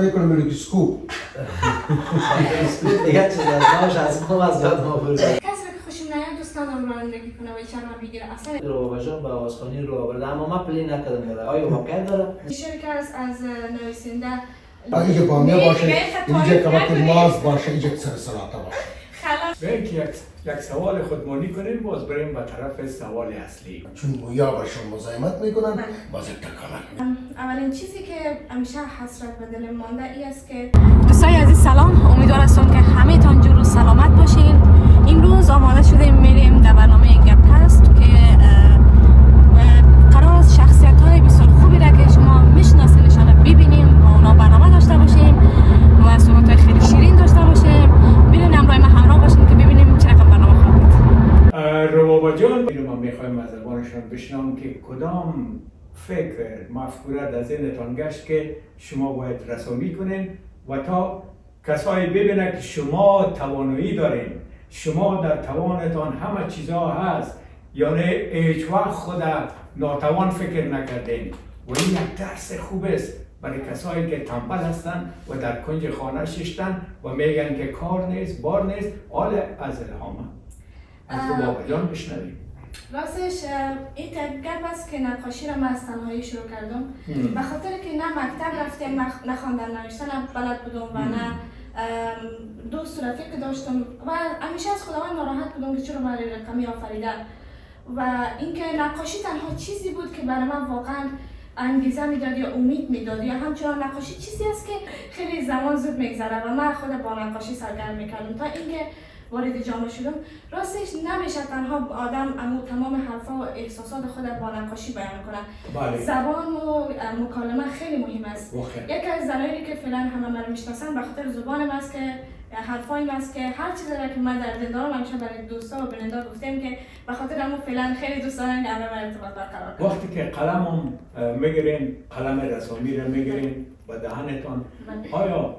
میکنم اسکوپ دیگه چیز از نامش از ما از یاد ما برده کسی که خوشم نیاد دوست ندارم رانندگی کنه و چرا بگیره اصلا رو بجان با آسخانی رو برده اما من پلی نکردم داره آیا واقعا داره؟ شرکت از نویسنده اینجا بامیه باشه اینجا کمک ماز باشه اینجا سر سلاطه باشه خلاص به اینکه یک سوال خودمانی کنیم باز بریم به طرف سوال اصلی. چون گویا باشون مزاحمت میکنن باز تکامل میکنن. اولین چیزی که همیشه حسرت به دلم مانده ای است که دوستای عزیز سلام، امیدوار هستم که همه تان جور و سلامت باشین. امروز آماده شدیم میریم در برنامه گپکست که قرار است شخصیت های بسیار خوبی را که شما میشناسینشان ببینیم و اونا برنامه داشته باشیم و صحبت های خیلی شیرین داشته باشیم. برین همراه ما همراه باشین که ببینیم چه رقم برنامه خواهد. روبابا جان اینو ما میخوایم از زبانشان بشنوم که کدام فکر مفکوره در ذهنتان گشت که شما باید رسانی کنین و تا کسایی ببینه که شما توانایی دارین، شما در توانتان همه چیزها هست، یعنی هیچ وقت خود ناتوان فکر نکردین و این یک درس خوب است برای کسایی که تنبل هستن و در کنج خانه ششتن و میگن که کار نیست، بار نیست. حال از الهامه از روبابا جان بشنویم. راستش این گپ است که نقاشی را من از تنهایی شروع کردم به خاطر که نه مکتب رفتم نه خواندن نوشتن بلد بودم و نه دوست و رفیق داشتم و همیشه از خداوند ناراحت بودم که چرا برای رقمی آفریده و اینکه نقاشی تنها چیزی بود که برای من واقعا انگیزه میداد یا امید میداد یا همچنان نقاشی چیزی است که خیلی زمان زود میگذره و من خود با نقاشی سرگرم میکردم تا اینکه وارد جامعه شدم. راستش نمیشه تنها آدم تمام حرفا و احساسات خود با نقاشی بیان کنه. بله. زبان و مکالمه خیلی مهم است. یکی از دلایلی که فعلا همه من میشناسن به خاطر زبانم است که حرفایم است که هر چیزی را که من در دل دارم همیشه برای دوستا و بیننده گفتم که به خاطر همون فعلا خیلی دوست دارن که همه من ارتباط برقرار کنم. وقتی که قلمم میگیرین، قلم رسامی را میگیرین و دهنتان، آیا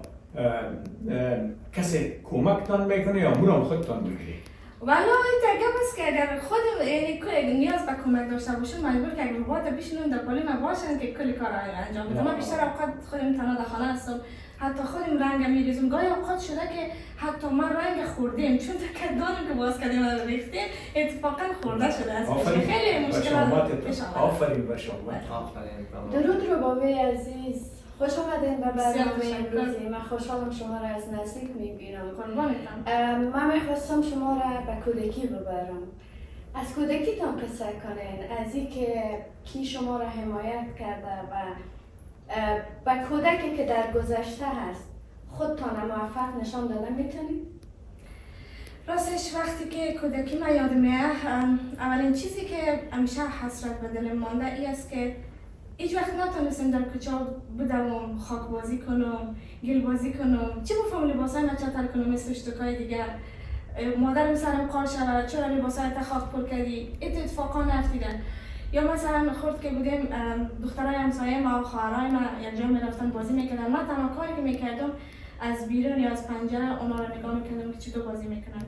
کسی کمکتان میکنه یا مرام خودتان میگیرین؟ والا این تگه است که اگر خودم یعنی نیاز به کمک داشته باشم مجبور که اگر ربات بشینم در پالی من باشن که کلی کار انجام بدم. من بیشتر اوقات خودم تنها در خانه هستم، حتی خودم رنگ میریزم. گاهی اوقات شده که حتی من رنگ خوردیم چون تکدانم که باز کردیم و ریختیم اتفاقا خورده شده است. خیلی مشکلات پیش آمده. آفرین به شما. درود ربابی عزیز، خوش آمدین به برنامه امروزی. من خوشحالم شما را از نزدیک میبینم. من میخواستم شما را به کودکی ببرم. از کودکیتان قصه کنین، از اینکه کی شما را حمایت کرده و به کودکی که در گذشته هست خودتان موفق نشان داده میتونید؟ راستش وقتی که کودکی من یادم میاد اولین چیزی که همیشه حسرت به دلم مانده ای است که هیچ وقت نتونستم در کوچه بدوم، خاک بازی کنم، گل بازی کنم، چه بفهم لباسای نچتر کنم مثل اشتکای دیگر. مادرم سرم قار شود چرا لباسای خاک پر کردی؟ اتفاقا نفتیده. یا مثلا خورد که بودیم دخترای همسایه ما و خواهرای ما یک جا میرفتن بازی میکردن. من تنها کاری که میکردم از بیرون یا از پنجره اونا رو نگاه میکردم که چطور بازی میکنن.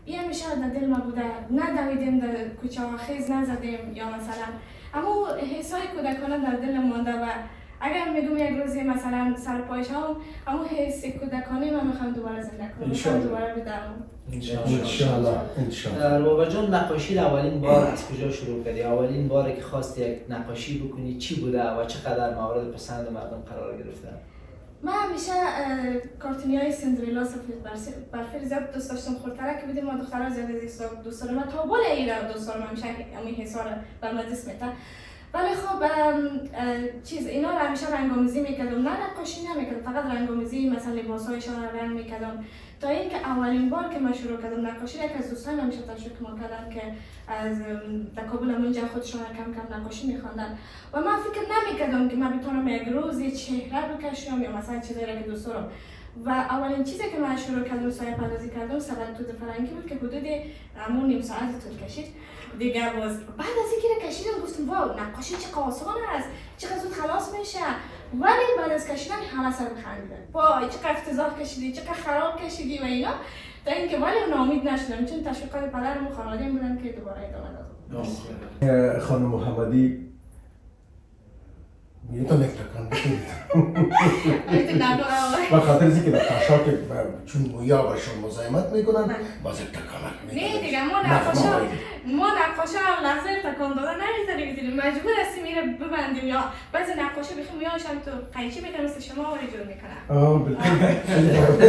این همیشه در دل ما بوده. نه در کوچه ها خیز نزدیم یا مثلا اما حسای کودکانه در دل مانده و اگر میگم یک روزی مثلا سر پایش هم اما حس کودکانه من میخوام دوباره زنده کنم، میخوام دوباره بدرم. انشالله. روبابا جان نقاشی اولین بار از کجا شروع کردی؟ اولین باری که خواستی یک نقاشی بکنی چی بوده و چقدر مورد پسند مردم قرار گرفته؟ من همیشه کارتونی های سندریلا سفید برفی زیاد دوست داشتم. خورتره که بودیم ما دخترها زیاد دوست دارم. من تا بال ایرا دوست دارم همیشه همین حسار بر مدرس میتن. ولی خب اینا رو همیشه رنگ‌آمیزی میکردم. نه نقاشی نمیکردم، فقط رنگ‌آمیزی مثلا لباسایشان رو رنگ میکردم. تا اینکه اولین بار که من شروع کردم نقاشی، یک از دوستان همیشه تشویق میکردن که از کابل اونجا خودشون کم کم نقاشی میخواندن و من فکر نمیکردم که من بتونم یک روز یه چهره بکشم یا مثلا چیزایی که دوست دارم. و اولین چیزی که من شروع کردم سایه پردازی کردم سبد توت فرنگی بود که حدود همون نیم ساعت طول کشید. دیگه باز بعد از اینکه کشیدم گفتم واو نقاشی چه آسان است، چقدر زود خلاص میشه. ولی بعد از کشیدن همه سر بخندیدن. وای چقدر افتضاح کشیدی، چقدر خراب کشیدی و اینا. تا اینکه ولی ناامید نشدم چون تشویقات پدرم و خانواده‌ام بودن که دوباره ادامه دادم. خانم محمدی یه تا نکتکان بکنید البته نقا و خاطر اینکه نقاشا که چون مویا باشون مزاحمت میکنن باز تکانک میکنن نه دیگه ما نقاشا لحظه تکان دادن نمیذاریم مجبور هستیم میره ببندیم یا بعضی نقاشا بخیم میاش هم تو قیچی میکنن مثل شما ولی جور میکنن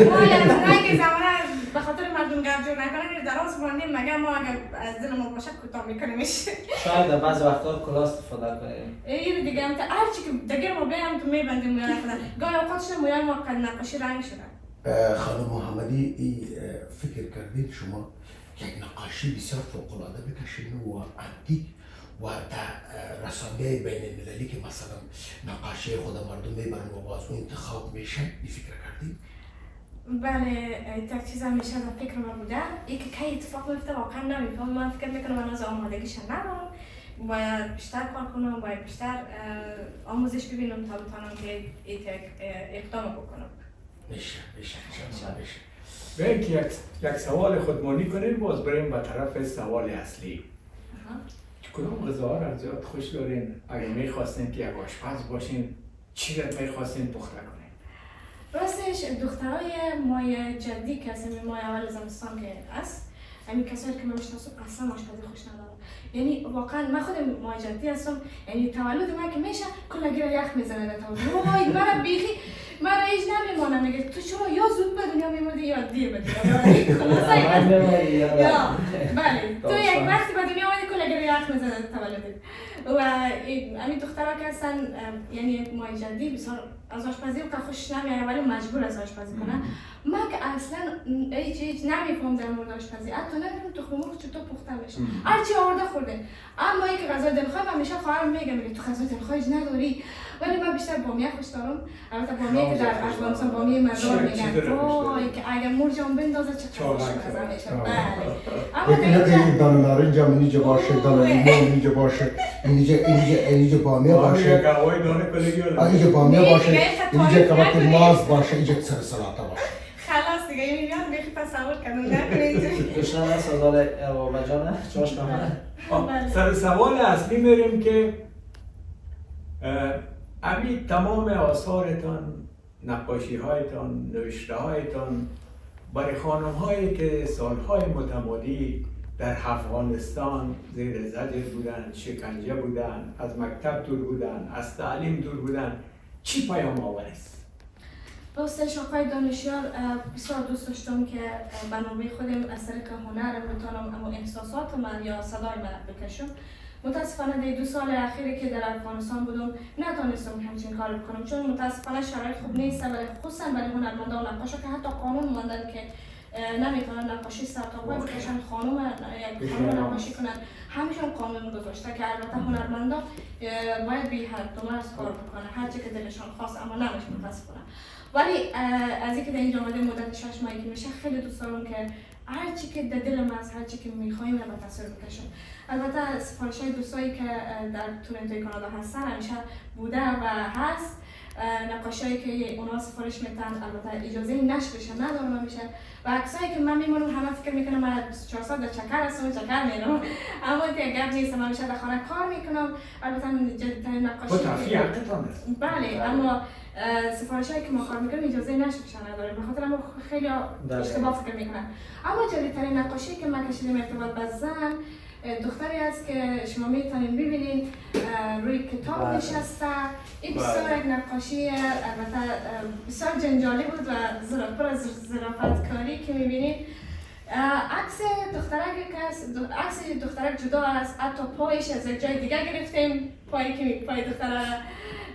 ما یعنی زمانه به خاطر مردم گرد جور نکنن دراز باندیم مگه ما اگر از دل ما باشه کوتاه میکنیمش شاید در بعض وقتا کلاه استفاده کنیم این دیگه هم هر چی که دیگه ما بیام تو میبندیم مویا نکنن گاهی اوقات شده مویا ما قد نقاشی رنگ شدن خانم محمدی فکر کردید شما یک نقاشی بسیار فوق‌العاده بکشید و انتیک و در رسانه‌های بین المللی که مثلا نقاشی خود مردم میبرن و باز اون انتخاب میشه این فکر کردید؟ بله تا چیز همیشه در فکر ما بوده این که کی اتفاق میفته واقعا نمیفهم من فکر میکنم من از آمادگیش ندارم باید بیشتر کار کنم باید بیشتر آموزش ببینم تا بتونم که اقدام بکنم میشه به اینکه یک سوال خودمانی کنیم باز بریم به طرف سوال اصلی کدام غذاها را زیاد خوش دارین؟ اگر میخواستین که یک آشپز باشین چی را میخواستین پخته کنین؟ راستش دخترای مای جدی که هستیم مای اول زمستان که است همین کسایی که من میشناسم اصلا آشپزی خوش ندارم یعنی واقعا من خودم مای جدی هستم یعنی تولد من که میشه کلا گیر یخ میزنه تولد وای من بیخی من هیچ نمیمونم میگه تو چرا یا زود به دنیا میمردی یا دیر به دنیا میمردی یا بله تو یک وقتی به دنیا اومدی کلا گیر یخ میزنه تولدت و همین دخترها که هستن یعنی مای جدی بسیار از آشپزی که خوش نمیاد ولی مجبور از آشپزی کنه من که اصلا هیچ نمیفهم در مورد آشپزی حتی نمیدونم تخم مرغ چطور پخته میشه هرچی آورده خورده اما یک غذا دلخواه همیشه خواهرم میگه تو غذا دلخواه نداری ولی من بیشتر بامیه خوش دارم البته بامیه که در افغانستان بامیه مزار میگن وای که اگه مرجان بندازه چه خوش مزه میشه بله اما دیگه دانه نارنج هم اینجا باشه دانه لیمون اینجا باشه اینجا بامیه باشه اینجا بامیه باشه اینجا کباب ماز باشه اینجا سر سلاطه باشه خلاص دیگه این میاد بیخی تصور کنم نکنید دوشنه است از آل بابا جانه چاش کنم سر سوال اصلی میریم که امی تمام آثارتان نقاشی هایتان نوشته هایتان برای خانم هایی که سالهای متمادی در افغانستان زیر زجر بودن شکنجه بودن از مکتب دور بودن از تعلیم دور بودن چی پیام آور است؟ راستش آقای دانشیار بسیار دوست داشتم که برنامه خودم از طریق هنر بتونم اما احساسات من یا صدای من بکشم متاسفانه در 2 سال اخیری که در افغانستان بودم نتونستم همچین کار بکنم چون متاسفانه شرایط خوب نیست ولی خصوصا برای هنرمندان و نقاشا که حتی قانون ماندن که نمیتونن نقاشی سرتاپای بکشن خانم نقاشی کنن همیشون قانون گذاشته که البته هنرمندان باید بی حد و مرز کار بکنن هر چی که دلشان خواست اما نمیشه متاسفانه ولی از اینکه در اینجا آمده مدت 6 ماهی که میشه خیلی دوست دارم که هر چی که در دلم از هر چی که میخوایم رو به تصویر بکشم البته سفارش‌های دوستایی که در تورنتوی کانادا هستن همیشه بوده و هست نقاشایی که اونا سفارش میدن البته اجازه نشرش ندارم همیشه و عکسایی که من میمونم همه فکر میکنم من 24 ساعت در چکر هستم چکر میرم اما که گپ نیستم همیشه در خانه کار میکنم البته جدیدترین نقاشی بله اما سفارشایی که ما کار میکنم اجازه نشرش ندارم به خاطر ما خیلی اشتباه فکر میکنن اما جدیدترین نقاشی که من کشیدم ارتباط با زن دختری است که شما میتونید ببینید روی کتاب نشسته این بسیار یک نقاشی البته بسیار جنجالی بود و پر از ظرافت کاری که میبینید عکس دخترک جدا است حتی پایش از یک جای دیگه گرفتیم پای دختر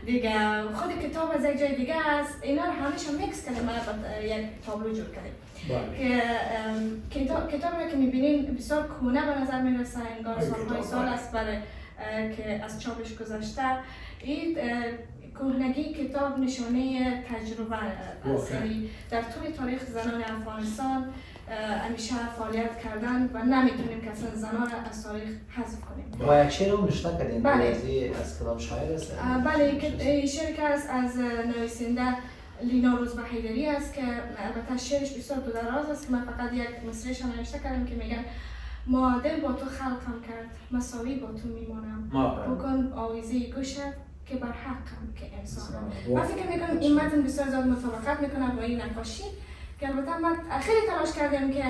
دیگه خود کتاب از یک جای دیگه است اینا رو همیشه میکس کردیم یک تابلو جور کردیم که کتابی که میبینین بسیار کهنه به نظر میرسه انگار سالهای سال است برای که از چاپش گذاشته این کهنگی کتاب نشانه تجربه است در طول تاریخ زنان افغانستان همیشه فعالیت کردن و نمیتونیم که اصلا زنان از تاریخ حذف کنیم. با یک شعر هم نشته کردین بله. از کلام شاعر است؟ بله شعر که از نویسنده لینا روزبه حیدری است که البته شعرش بسیار دراز است که من فقط یک مصرعش نوشته کردم که میگن ما دل با تو خلقم کرد مساوی با تو میمانم بکن آویزه گوشت که بر حقم که انسان. من فکر میکنم این متن بسیار زیاد مطابقت میکنه با این نقاشی که البته من خیلی تلاش کردم که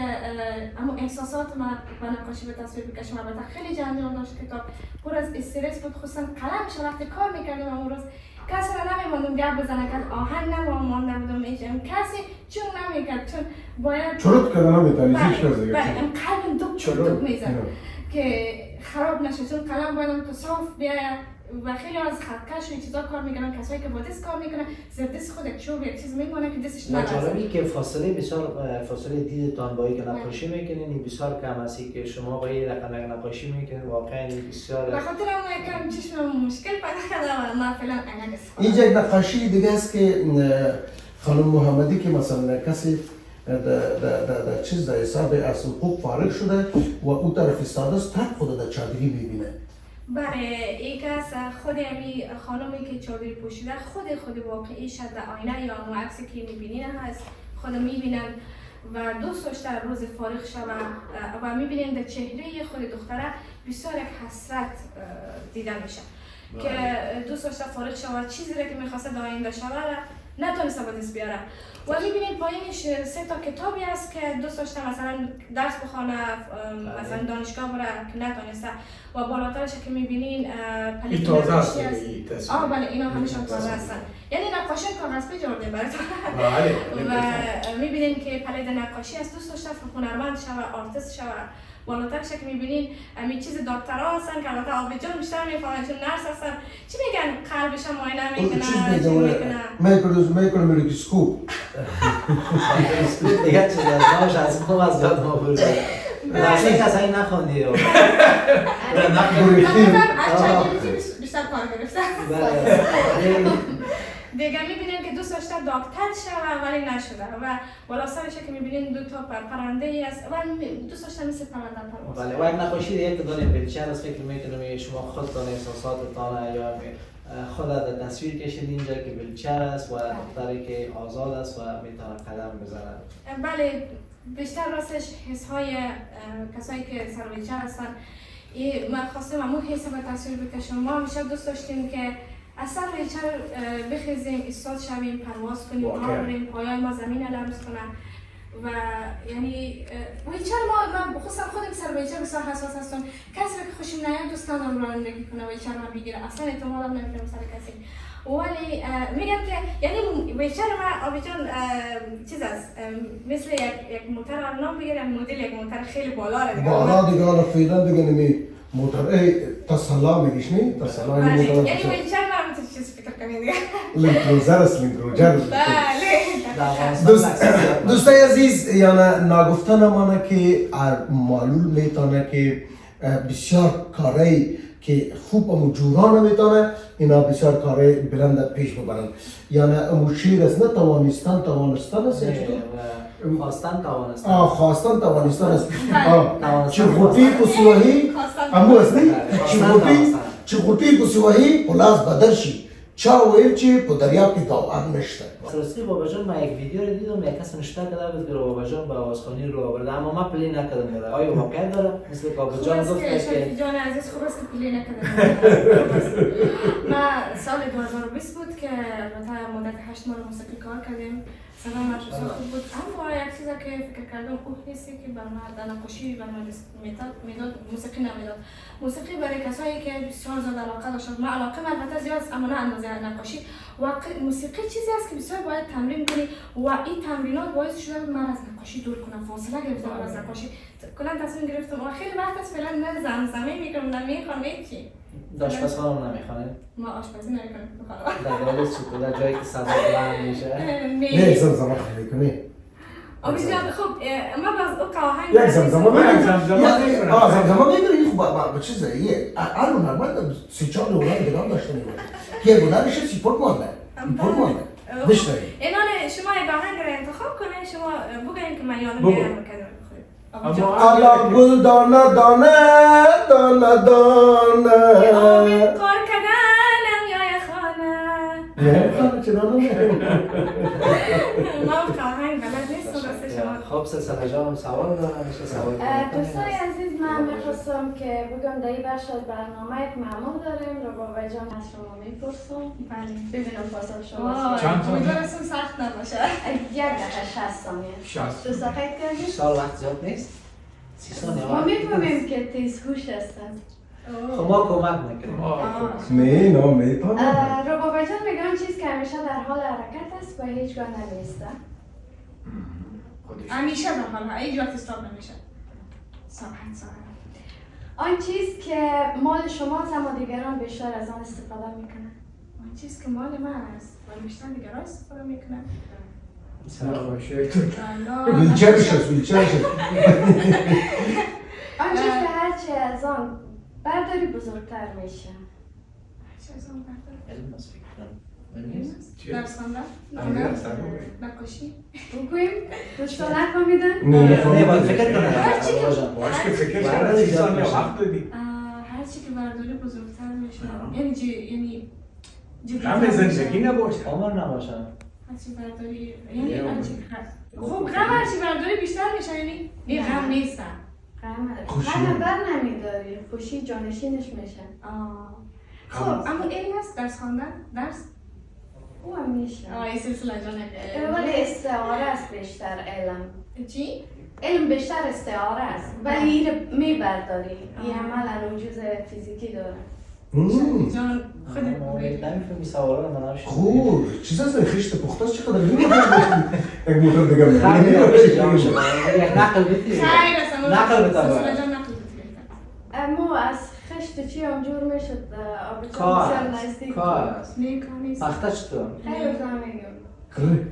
اما احساسات من با نقاشی به تصویر بکشم. البته خیلی جنجال داشت کتاب، پر از استرس بود، خصوصا قلمش وقتی کار میکردم اون روز کسی را نمیموندم گپ بزنه که آهنگ نمانده بودم ایشم کسی چون نمیکرد چون باید چروت کردن نمیتونی هیچ کس دیگه. بله قلبم دک میزد که خراب نشه، چون قلم باید تو صاف بیاید و خیلی از خطکش و چیزا کار میکنن، کسایی که با دست کار میکنن زیر دست خود چوب یک چیز میمونه که دستش نلرزه. جالبی که فاصله بسیار فاصله دیدتان با اینکه نقاشی میکنین این بسیار کم است که شما با این رقم نقاشی میکنین، واقعا این بسیار به خاطر اون یکم چشمم مشکل پیدا کرده و من فعلا عینک استفاده. اینجا یک نقاشی دیگه است که خانم محمدی که مثلا کسی در چیز در حساب از حقوق فارغ شده و اون طرف استاده است تک خود در چادری میبینه. بله یک از خود امی خانمی که چادری پوشیده خود واقعیش در آینه یا اون عکسی که میبینین هست خود میبینن و دوست داشته روز فارغ شوه و میبینین در چهره خود دختره بسیار یک حسرت دیده میشه که دوست داشته فارغ شوه چیزی را که میخواسته در آینده شوه نتونسته با دست بیاره و میبینید پایینش 3 تا کتابی هست که دوست داشته مثلا درس بخونه، مثلا دانشگاه بره که نتونسته و بالاترش که میبینین این تازه است. بله اینا همیشه تازه هستن، یعنی نقاشی کاغذ پی جورده براتون. و میبینین که پلید نقاشی است، دوست داشته هنرمند شوه، آرتیست شوه. بالاترش که میبینین همین چیز دکترها هستن که البته آبجان بیشتر میفهمن چون نرس هستن. چی میگن قلبش معاینه میکنن؟ چی میکنن؟ میکروسکوپ. دیگه چیز از از خوب از یاد ما برده. درسی کسایی نخوندی رو. بیشتر کار گرفتن. دیگه میبینین که دوست داشته دکتر شوه ولی نشده و بالا سرش که میبینین 2 تا پرنده ای است و دوست داشته مثل پرنده پرواز. بله و یک نقاشی دیگه که داریم ویلچر از فکر میکنم شما خودتان احساساتتان یا خود در تصویر کشید اینجا که ویلچر است و دختری که آزاد است و میتونه قدم بزنه. بله بیشتر راستش حسهای کسایی که سر ویلچر هستن من خواستم همون حس به تصویر بکشم. ما همیشه دوست داشتیم که اصلا ویلچر بخیزیم، ایستاد شویم، پرواز کنیم، راه بریم، پایان ما زمین لمس کنن و یعنی ویلچر من بخصوصا خودم سر ویلچر بسیار حساس هستم. کسی که خوشم نیاد دوست ندارم رانندگی کنه ویلچر من بگیره، اصلا اعتمادم نمیکنم سر کسی. ولی میگم که یعنی ویلچر ما آبجان چیز است مثل یک موتر نام بگیرم مدل یک موتر خیلی بالا دیگه. بالا دیگه حالا فعلا دیگه نمی موتر تسلا میگیش نی؟ تسلا این موتر. یعنی ویلچر ما تو چیز فکر کنید دیگه. لینکروزر است لینکروزر. بله. دوستای عزیز یعنی نگفته نمانه که معلوم میتونه که بسیار کاری که خوب امو جورا نمیتونه اینا بسیار کاری بلند پیش ببرن. یعنی امو شیر است نه توانستان است یا چطور؟ خواستن توانستن. خواستن توانستن است. چرخوتی پسیواهی امو است نی؟ چرخوتی پسیواهی پلاس بدرشی. چا ویل چی په دریاب کې داوود نشته. راستی بابا جان ما یک ویدیو رو دیدم یک کس نشته کرده بود که بابا جان با آوازخوانی رو آورده اما من پلی نکردم. آیا واقعا داره مثل بابا جان گفت که جان عزیز خوب است که پلی نکردم. ما سال 2020 بود که البته مدت 8 ماه موسیقی کار کردیم. صدای من خوب بود اما یک چیزی که فکر کردم اون حسی که بر من در نقاشی بر من میداد موسیقی نمیداد. موسیقی برای کسایی که بسیار زیاد علاقه داشتند. من علاقه البته زیاد است اما نه اندازه نقاشی. و موسیقی چیزی است که بسیار باید تمرین کنی و این تمرینات باعث شده بود من از نقاشی دور کنم، فاصله گرفتم از نقاشی. کلا تصمیم گرفتم و خیلی وقت است فعلا نه زمزمه میکنم نه میخوام هیچی. آشپزخانه نمیخوانه؟ ما آشپزی نمیکنیم تو خانه. در سکوت در جایی که صدا بلند میشه. نه زمزمه میکنی. آبجان خوب ما باز او آهنگ یک زمزمه میگیری خوب با چیزه یه الان نرمال 3-4 اولاد دیگه هم داشته میگه یه بودنش سیپورت مانده بشنوی اینا شما یک آهنگ رو انتخاب کنید شما بگوین که من یادم میارم الا گل دانه دانه دانه دانه آمین کار کردنم یا خانه یا خانه چرا نه ما آهنگ بلد نیست خب سلسله جان سوال دارم میشه سوال دوستای عزیز من میخواستم که بگم در این بخش از برنامه یک معمول داریم ربابه جان از شما میپرسم بله. ببینم پاسخ شما وای، چند تا؟ امیدوارم سخت نباشه. 1 دقیقه 60 ثانیه 60. دوستا قید کردید؟ سال وقت زیاد نیست 30 ثانیه ما میفهمیم که تیزهوش هستن خب ما کمک میکنیم می نو می پا ربابه جان میگن چیز که همیشه در حال حرکت است و هیچگاه نمیسته همیشه در حال هیچ وقت استاپ نمیشه. ساعت. آن چیز که مال شماست اما دیگران بیشتر از آن استفاده میکنن آن چیز که مال من است و بیشتر دیگران استفاده میکنن. ویلچرش هست ویلچرش هست آن چیز که هرچی از آن برداری بزرگتر میشه چه از آن برداری؟ علم است فکر کنم درس خواندن؟ نقاشی؟ بگویم دوستا نفهمیدن؟ نه باید فکر کنم باش که فکر کنم 30 ثانیه وقت دادی هر چی که برداری بزرگتر میشه. یعنی غم زندگی نباشه عمر نباشه هرچی برداری یعنی هرچی خب غم هرچی برداری بیشتر میشه یعنی این غم نیستن. غم بر نمیداری خوشی جانشینش میشه خب اما علم است درس خواندن؟ درس؟ او هم میشه این سلسله جان ولی استعاره است بیشتر علم چی؟ علم بیشتر استعاره است ولی این میبرداری این عمل جز فیزیکی داره جان خودت نمیفهمی سوالا رو من نمیشه خوب چیز هست خشت پخته است چقدر یک موتور دیگه نقل بیتی نقل بیتا سلسله جان نقل بیتی اما از خشت چی همجور میشد کار آبیچان نزدیک است نیست پخته چطور؟ خیلی بزن میگم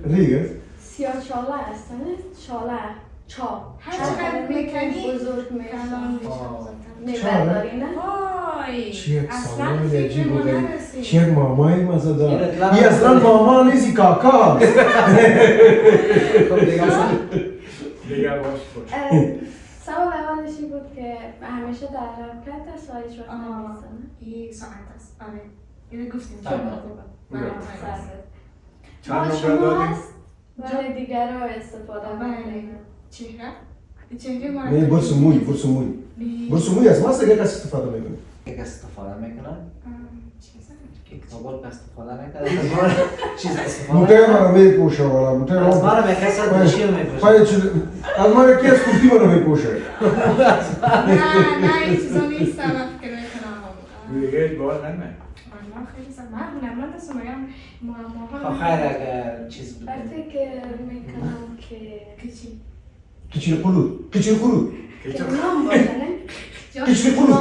ریگه سیاه چاله است نه؟ چاله چا هر چقدر میکنی بزرگ کلان میشه میبرداری نه؟ وای چی یک اصلا سامان فکر عجیب ما و غریب نرسید. چی یک مامای مزه دار این اصلا ماما نیست این کاکا خب دیگه اصلا دیگه باش سوال اولش این بود که همیشه در حرکت است و هیچ وقت نمیسته نه؟ این ساعت است آره اینو گفتیم چند مال نمره شما دادیم؟ هست ولی دیگرها استفاده بله میکنن چهره چهره ما نه برس موی برس موی از ماست دیگه کسی استفاده میکنه یک استفاده میکنن چیزه که کتابال استفاده نکرده چیز استفاده موتر رو میپوشه والا موتر رو از من میخواست چی رو میپوشه پای چیز از من یکی از کورتی رو میپوشه نه این چیزا نیست من فکر میکنم دیگه بال نمه والله خیلی سخت من هنرمند هستم مگم خب خیر اگر چیز من بکنیم فکر میکنم که چی؟ کچیر قلود که نام باشه نه؟ کچیر قلود از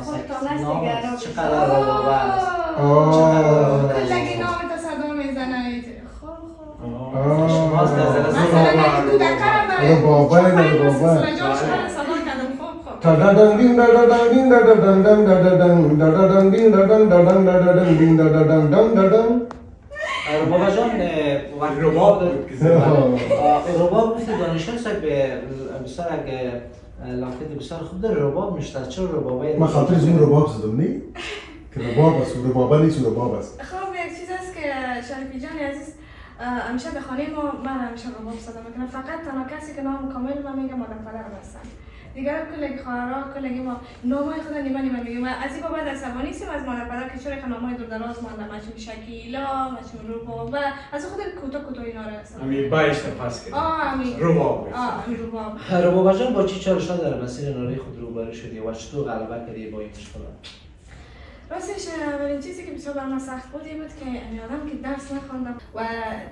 خودتان است دیگرها چقدر ربابه است کلگی نام تصدا میزنه خب شماست که از مثلا اگه دو دکرم برای ربابه سلسله جان شما صدا کردم خب تادادن دین دادادن دین دادادن دن دادادن دادادن دین دادادن دادن دادادن دین دادادن دن دادن ربابه جان رباب بود که زدن رباب مثل دانشان ساک به بسیار اگه لاکت بسیار خوب داره رباب میشته چرا ربابه من خاطر از اون رباب زدم نی که رباب است و ربابه نیست و رباب است خب یک چیز است که شریفی جان عزیز همیشه به خانه ما من همیشه رباب صدا میکنم فقط تنها کسی که نام کامل من میگم مادر پدرم هستن دیگر کلگی خواهرها کلگی ما نامای خود نیمه میگیم از این بابت عصبانی نیستیم از مادر پدر که چرا نامای دور دراز مانده مچون شکیلا مچون ربابه از خود کوتاه اینا رو هستن همین بایش پس کرد همین رباب همین رباب ربابه جان با چی چالش ها در مسیر ناری خود روبرو شدی و چطور غلبه کردی با این مشکلات راستش اولین چیزی که بسیار برام سخت بود این بود که یادم که درس نخواندم و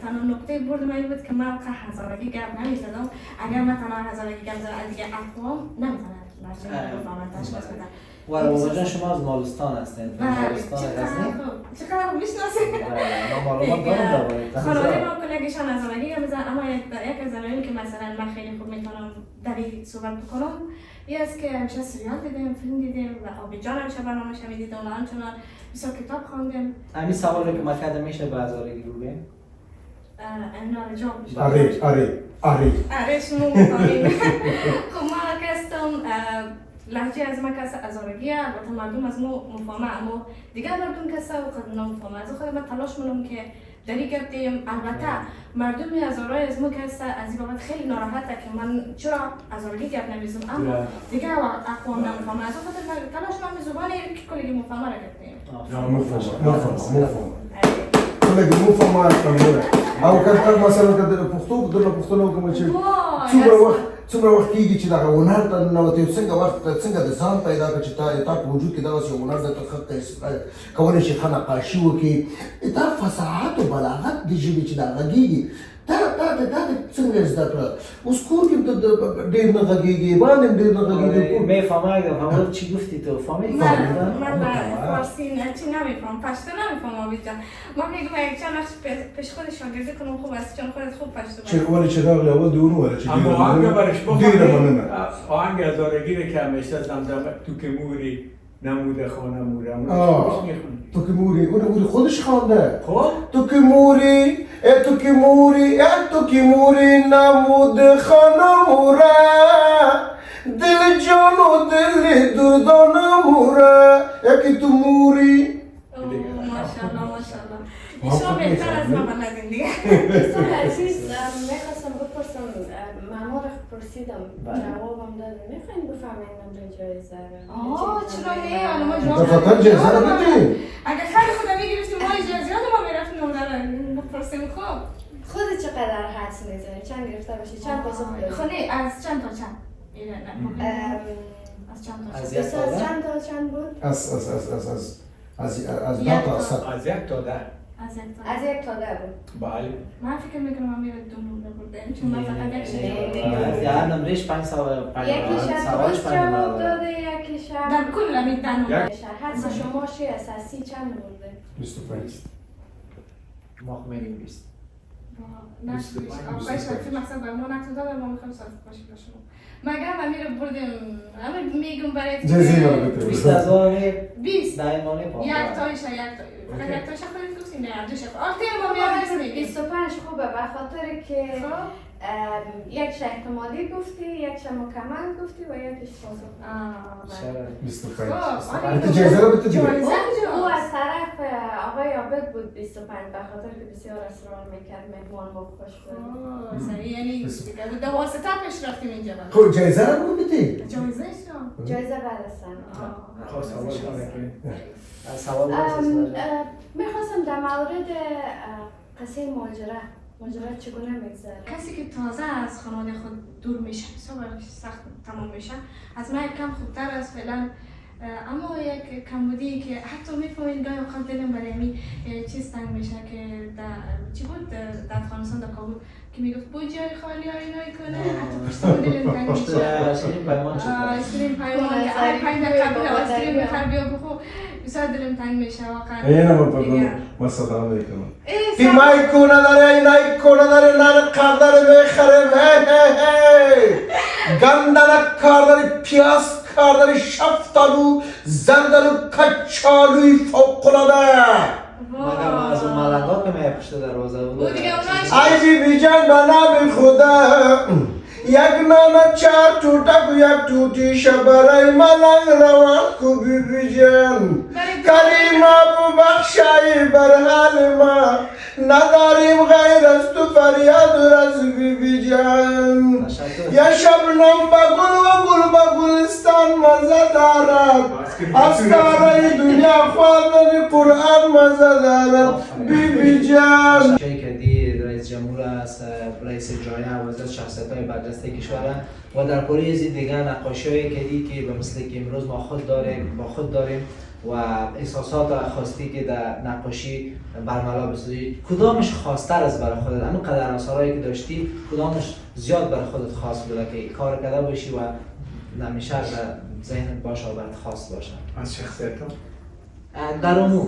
تنها نقطه برد من این بود که من هزارگی گپ نمیزدم اگر من تنها هزارگی گپ زدم دیگه اقوام نمیتونن نشون تشخیص بدم و ربابه جان شما از مالستان هستین مالستان غزنی چقدر خوب میشناسید من معلومات دارم درباره خانواده ما کلگیشان هزارگی گپ میزنن اما یک از دلایلی که مثلا من خیلی خوب میتونم در این صحبت بکنم این است که همیشه سریال دیدیم فیلم دیدیم و آبیجان همیشه برنامه‌اش میدیدم و همچنان بسیار کتاب خواندیم همین سوالی که من کردم میشه به هزارگی بگیم اینا جواب میشه آره شما می‌فهمید خب ما کستم لهجه از ما کس هزارگیه البته مردم از ما مفهمه اما دیگر مردم کسا و قد نمی‌فهمه از خود من تلاش می‌کنم که داری گفتیم البته مردم هزارای از ما که هست از این بابت خیلی ناراحته که من چرا هزارگی گپ نمیزم اما دیگه اقوام نمیفهمم از اون خاطر تلاش کنم زبان که کلی مفهمه را گفتیم مفهوم کله مفهوم او کله مثلا کله پښتو دغه پښتنو کوم چې څومره وخت کېږي چې دغه هنر ته ننوتې څنګه د ځان پیدا کړه چې تا په وجود کې دغسې یو هنر درته ښه کولی شي ښه نقاشي وکړي دا فصاحت او بلاغت د ژبې چې دا غږېږي دا څنګه زده کړه اوس کور کې ډېر نه غږېږي باندې ډېر نه غږېږي میفهمم چی گفتی تو فهمیدی؟ من فارسی چی نمیفهم پشتو نمیفهم آبیجا ما میگم یک چند وقت پیش خود شاگردی کنم خوب است چون خودت خوب پشتو ولی چه راغلی اول د اونو ولی چې اما آهنگ برش ډېره مننه آهنگ هزارگی رو که همیشه دمدمه تو که موری نموده خانه موری تو که موری اون خودش خوانده خب تو که موری تو که موری تو که موری نموده خانه موره دل جان و دل دردان موره یکی تو موری ماشاءالله ایشان بهتر از ما بلدین دیگه دوستان عزیز میخواستم بپرسم معما را پرسیدم جوابم داده میخواین بفهمین نمره جایزه را چرا نه حالا ما جواب دفعتا جایزه را بدیم اگر خیلی خدا میگرفتیم ما جایزه ما میرفتیم نمره را بپرسیم خوب خود چقدر حدس میزنی؟ چند گرفته باشی؟ چند پاسخ داری؟ خونه از چند تا چند؟ از چند تا از چند؟ یک تا ده؟ چند تا چند بود؟ از ده تا صد از یک تا ده از یک تا ده بود. بله من فکر میکنم من میره دو نمره بردیم چون من فقط یک شد یا نمرش 5 یکیش درست جواب داده یکیش در کل همین ده نمره حدس شما چی اساسی چند برده؟ 25 ما میگیم 20 نه آقای شرفی مقصد بر ما نقصد دادم ما میخوایم صرف باشیم با شما مگر من میره بردیم همه میگم برای جزیره رو بده 20,000 20 دایمانه پاک یک تایش فقط یک تایش خودت گفتیم نه دوش آخه ما میاد 25 خوبه به خاطر که یکش احتمالی گفتی یکش مکمل گفتی و یکش پاسخ 25 تو جایزه رو بده دیگه او از طرف آقای عابد بود 25 به خاطر که بسیار اصرار میکرد مهمان با خوش بود سریع یعنی دیگه دو واسطه پیش رفتیم اینجا خب جایزه رو بده جایزه شو جایزه بعد از سن سوال میخواستم در مورد قصه ماجرا چگونه میگذره کسی که تازه از خانواده خود دور میشه صبح سخت تمام میشه از من کم خوبتر است فعلا اما یک کمبودی که حتی میفهمین گاهی اوقات دلم برای امی چیز تنگ میشه که چی بود در افغانستان در کابل که میگفت بود جای خالی ها اینایی کنه حتی پشتان دلم تنگ میشه اسکرین پیمان که آی 5 قبل و اسکرین بخر بیا بخو بسیار دلم تنگ میشه واقعا اینا ما سلام علیکم تیمای کو نداره اینای کو نداره نر قدر بخره گندنک کار داره پیاز کار داره شفتالو زردالو کچالوی فوق‌العاده مگه ما از اون ملنگا که می پشت دروازه بود ای بی جان بنا خدا یک نانا چار ٹوٹا کو یک ٹوٹی شبرائی ملنگ روان کو بی جان کریما بو بخشائی برحال ما نداریم غیر از تو فریاد از بی جان یا شبنم بگل و گل بگلستان مزه دارد اسکارای دنیا خواندن قرآن مزه دارد بی جان شایی کردی رئیس جمهور است رئیس جامعه وزارت شخصیت‌های برجسته کشور و در پاره از دیگر نقاشی‌هایی کردی که به مثل که امروز ما خود داریم و احساسات خاصی که در نقاشی برملا بسازی کدامش خاص‌تر از برای خودت اما قدر آثارهایی که داشتی کدامش زیاد برای خودت خاص بوده که کار کرده باشی و نمیشه در ذهنت باشه و برات خاص باشه از شخصیتم در عموم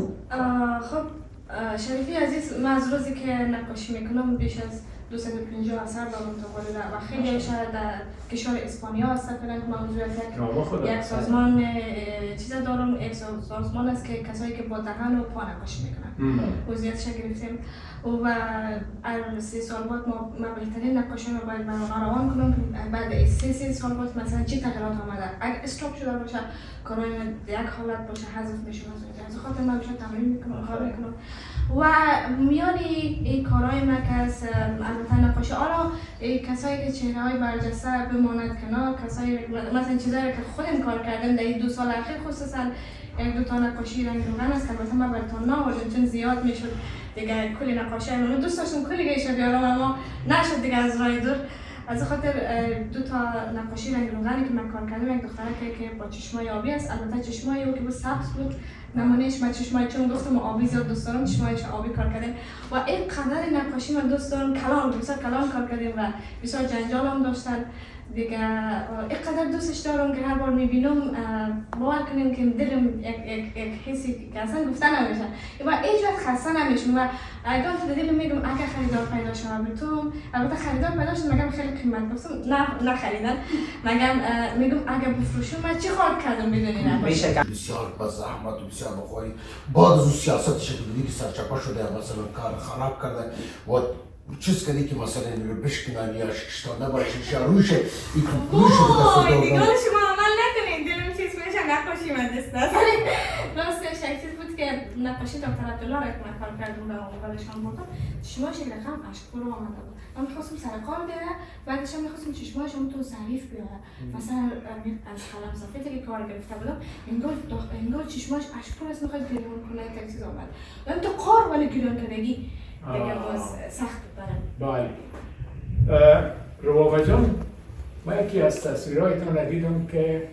خب شریفی عزیز من از روزی که نقاشی میکنم بیش از 250 اثر دارم متقابل و خیلی شاید در کشور اسپانیا هست فعلا که موضوع یک سازمان چیز دارم یک سازمان است که کسایی که با دهن و پا نقاشی میکنن وضعیتش گرفتیم و هر 3 سال بعد ما بهترین نقاشی رو باید روان کنم بعد 3 سال بعد مثلا چه تغییرات آمده اگر استاپ شده باشه کارهای یک حالت باشه حذف میشه از خاطر من بیشتر تمرین میکنم کار میکنم و میان این کارهای ما که از البته نقاشی آرا کسایی که چهره های برجسته بماند کنار، کسایی مثلا چیزایی که خودم کار کردم در این 2 سال اخیر خصوصا 1-2 تا نقاشی رنگ روغن است. البته من براتون نآوردم چون زیاد میشد دیگه کلی نقاشی من دوست داشتم کلی گیشه بیارم اما نشد دیگه از راه دور. از خاطر 2 تا نقاشی رنگ روغنی که من کار کردم، یک دخترک که با چشمای آبی است، البته چشمای او که بود سبز بود، نمونهش من چشمای چون دخترم آبی زیاد دوست دارم چشمایش آبی کار کردم و این قدر نقاشی من دوست دارم کلان بسیار کلان کار کردیم و بسیار جنجال هم داشتن دیگه. اینقدر دوستش دارم که هر بار میبینم باور کنیم که دلم یک حسی که اصلا گفته نمیشه و هیچ وقت خسته نمیشم و اگر تو دلم میگم اگه خریدار پیدا شد بهتون، البته خریدار پیدا شد مگم خیلی قیمت گفتم نه خریدن مگم میگم اگه بفروشم من چی کار کردم بدونین بسیار با زحمت و بسیار بخوری بعد از اون سیاست شکلی که سرچپا شده مثلا کار خراب کرده و چیز کردی که مثلا این رو بشکنن یا شکشتانه باشه یا روش این روش رو دست دیگه شما عمل نکنید دلم چیز میشه نقاشی من دست دست راستش یک چیز بود که نقاشی دکتر عبدالله را که من کار کردم و موقعشان بردم چشماش یک رقم اشکور آمده بود. من میخواستم سر کار بیاره بعدش هم میخواستم چشماش هم تو ظریف بیاره مثلا از قلم سفیدی که کار گرفته بودم انگار چشماش اشکور است میخواد گریون کنه یک چیز آمد و تو کار ولی گریون کردگی دیگه باز سخت برم. بله ربابه جان، ما یکی از تصویرهایتان را دیدم که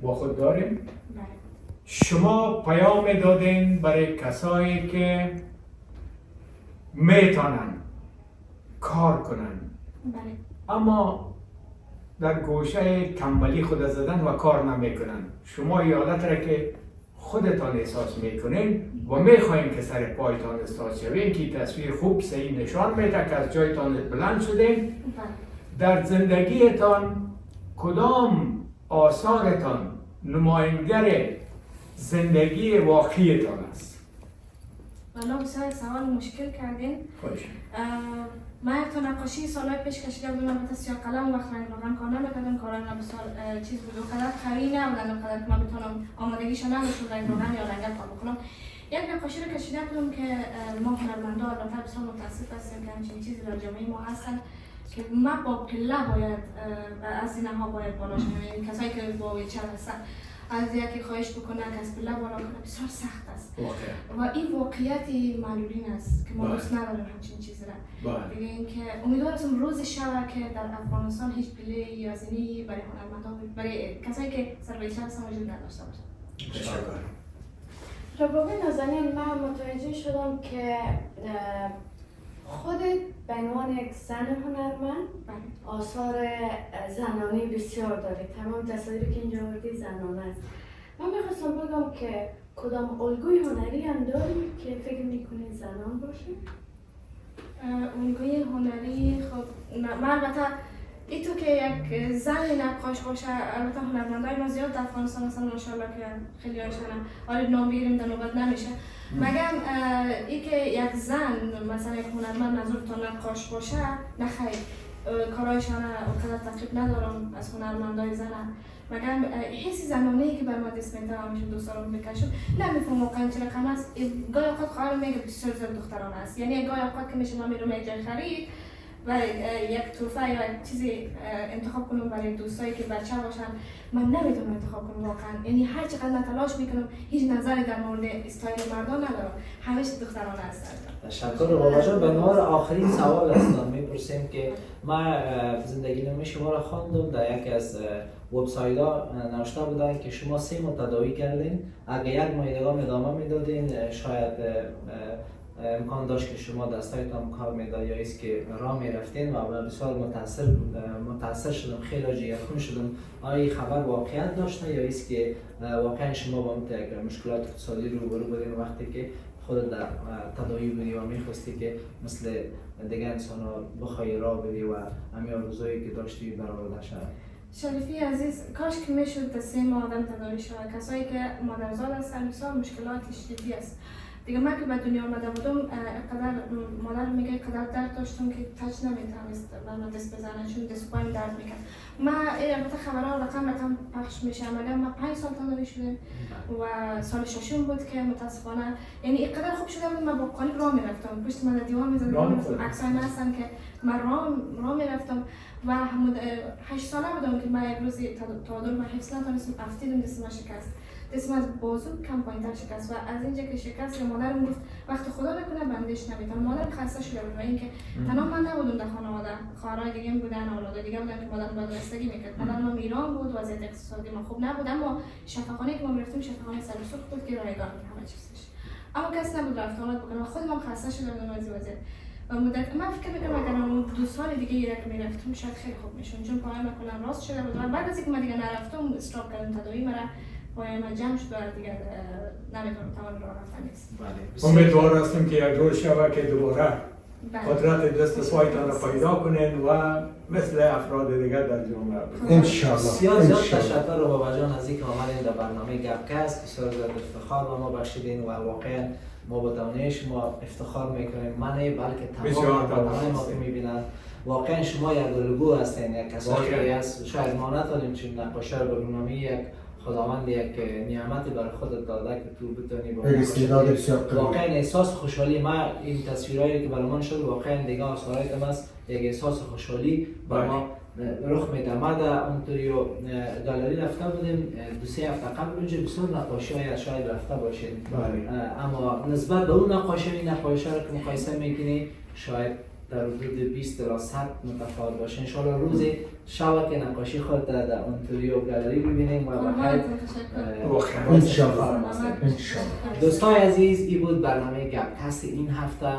با خود داریم. بله. شما پیام دادین برای کسایی که میتونن کار کنن بله. اما در گوشه تنبلی خود زدن و کار نمیکنن. شما این حالت را که خودتان احساس میکنین و میخواین که سر پایتان استاد شوین که تصویر خوب صحیح نشان میده که از جایتان بلند شدین. در زندگیتان کدام آثارتان نماینگر زندگی واقعیتان است؟ والا بسیار سوال مشکل کردین. من یک تا نقاشی سالهای پیش کشیده بودم البته سیاه قلم وقت رنگ روغن کار نمیکردم کارم بسیار چیز بود و قدر قوی نبودن و قدر که من بتونم آمادگیشو نداشتم رنگ روغن یا رنگ کار بکنم. یک نقاشی رو کشیده بودم که ما هنرمندا البته بسیار متاسف هستیم که همچین چیزی در جامعه ما هستن که ما با پله باید از اینها باید بالا شیم، یعنی کسایی که با ویلچر هستن از یکی خواهش بکنن که از پله بالا کنه بسیار سخت است و این واقعیت معلولین است که ما دوست نداریم همچین چیزی را. دیگه اینکه امیدوارم روز شب که در افغانستان هیچ پله یا زینی برای هنرمندان برای کسایی که سر ویلچر هستن وجود نداشته باشه. ربابه نازنین، من متوجه شدم که خودت به عنوان یک زن هنرمند آثار زنانی بسیار داری. تمام تصاویری که اینجا آوردی زنانه است. من میخواستم بگم که کدام الگوی هنری هم داری که فکر میکنی زنان باشه؟ الگوی هنری خب من البته ای تو که یک زن نقاش باشه البته هنرمندای ما زیاد در افغانستان هستن ماشاءالله که خیلی هاشون آره نام بگیریم در نوبت نمیشه مگم ای که یک زن مثلا یک هنرمند نظر تا نقاش باشه نه خیر کارایشان اونقدر تقریب ندارم از هنرمندای زن مگم حسی زنانه‌ای که بر ما دست میده همیشه دوست دارم بکشم نمیفهم واقعا چه رقم است. گاهی اوقات خواهرم میگه بسیار زیاد دخترانه است یعنی گاهی اوقات که میشه ما میرم یک جای خرید و یک توفه یا یک چیزی انتخاب کنم برای دوستایی که بچه باشن من نمیتونم انتخاب کنم واقعا یعنی هر چقدر من تلاش میکنم هیچ نظری در مورد استایل مردان ندارم همیشه دخترانه هستن. تشکر بابا جان. به نوار آخرین سوال هستم میپرسیم که ما زندگی نامه شما را خواندم در یکی از وبسایت ها نوشته بودن که شما 3 ماه تداوی کردین اگه 1 ماه ادامه میدادین شاید امکان داشت که شما دستایتان کار میداد یا ایست که راه میرفتین و بسیار متاثر شدم خیلی جیرخون شدم آیا خبر واقعیت داشته یا ایست که واقعا شما با مشکلات اقتصادی روبرو بودین وقتی که خود در تداوی بودی و میخواستی که مثل دیگه انسان ها بخوای راه بدی و همین آرزویی که داشتی برآورده شد؟ شریفی عزیز کاش که میشد تا 3 ماه آدم تداوی شود. کسایی که مادرزاد هستن بسیار مشکلاتش جدی است دیگه من که به دنیا آمده بودم قدر مادر میگه قدر درد داشتم که تاچ نمیتونست بر من دست بزنه چون دست پایم درد میکرد. ما البته خبرها رقم پخش میشه اما ما 5 سال تازه شدیم و سال ششم بود که متاسفانه یعنی اینقدر خوب شده بود. من با قالب راه میرفتم پشت من دیوار میزدم عکسای من هستن که من راه میرفتم و 8 ساله بودم که من یک روزی تعادل من حفظ نتونستم افتیدم دست من شکست. دست من از بازو کم پایین‌تر شکست و از اینجا که شکست مادرم گفت وقت خدا نکنه بندش نمیتونم. مادرم خسته شده بود و اینکه تنها من نبودم در خانواده، خواهرای دیگه بودن، اولاد دیگه بودن که مادرم بدرستگی میکرد. مادرم ایران بود، وضعیت اقتصادی ما خوب نبود اما شفاخانه که ما میرفتیم شفاخانه سرسخت بود که رایگان بود همه چیزش. اما کسی نبود رفت آمد بکنه و خودم هم خسته شده بودم از وضعیت. و مدت من فکر میکنم اگر اون 2 سال دیگه ایران میرفتم شاید خیلی خوب میشون چون پایم کلا راست شده بود و بعد از اینکه من دیگه نرفتم استاپ کردم تداوی مرا پایم جمع شد و دیگه نمیتونم توان راه رفتن نیست. امیدوار هستیم که یک روز شود که دوباره قدرت دست پایتان را پیدا کنین و مثل افراد دیگر در جامعه انشالله. بسیار زیاد تشکر رو بابا جان از اینکه آمدین در برنامه گپکست. بسیار زیاد افتخار به ما بخشیدین و واقعا ما با دانه شما افتخار میکنیم. من بلکه تمام برنامه ما که میبینن واقعا شما یک الگو هستین، یک کسایی هست شاید ما نتونیم چون نقاشی رو برنامه یک خداوند یک نعمتی برای خودت داده که تو بتونی با واقعا احساس خوشحالی. ما این تصویرهایی که برای من شد واقعا دیگه آثارایتم است یک احساس خوشحالی با ما رخ میده. ما در اونتاریو گالری رفته بودیم 2-3 هفته قبل اونجا بسیار نقاشی های شاید رفته باشید اما نسبت به اون نقاشی که مقایسه میکنی شاید در حدود 20 تا 100 متفاوت باشه. انشالله روزی شب که نقاشی خود در اونتاریو گالری ببینیم و بخیر انشالله. دوستان عزیز این بود برنامه گپکست این هفته.